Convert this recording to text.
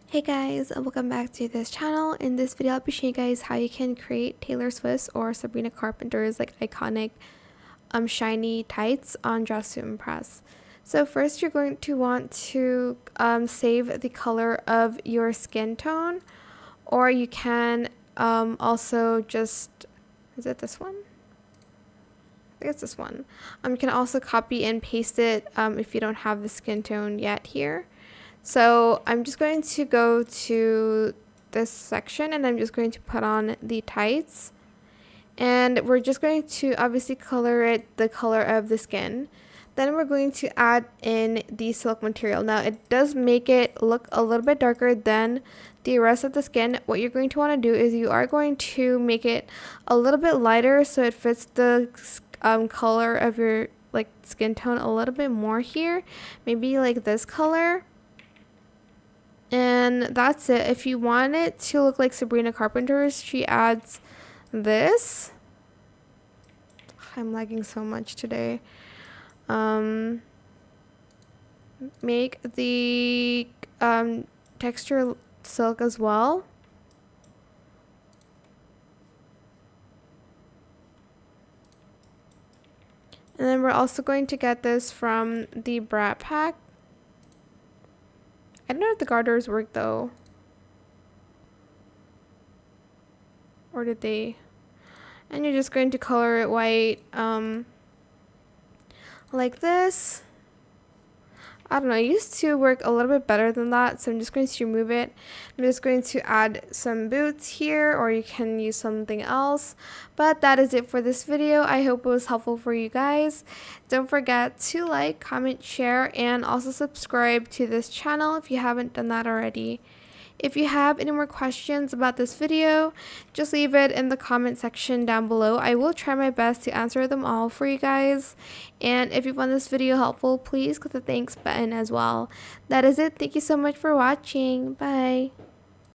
Hey guys, and welcome back to this channel. In this video, I'll be showing you guys how you can create Taylor Swift's or Sabrina Carpenter's iconic shiny tights on Dress to Impress. So first, you're going to want to save the color of your skin tone, or you can also just, is it this one? I think it's this one. You can also copy and paste it if you don't have the skin tone yet here. So I'm just going to go to this section and I'm just going to put on the tights. And we're just going to obviously color it the color of the skin. Then we're going to add in the silk material. Now it does make it look a little bit darker than the rest of the skin. What you're going to want to do is you are going to make it a little bit lighter so it fits the color of your skin tone a little bit more here. Maybe like this color. And that's it. If you want it to look like Sabrina Carpenter's, she adds this. I'm lagging so much today. Make the texture silk as well. And then we're also going to get this from the Brat Pack. I don't know if the garters work though. Or did they? And you're just going to color it white like this. I don't know, it used to work a little bit better than that, so I'm just going to remove it. I'm just going to add some boots here, or you can use something else. But that is it for this video. I hope it was helpful for you guys. Don't forget to like, comment, share, and also subscribe to this channel if you haven't done that already. If you have any more questions about this video, just leave it in the comment section down below. I will try my best to answer them all for you guys. And if you found this video helpful, please click the thanks button as well. That is it. Thank you so much for watching. Bye.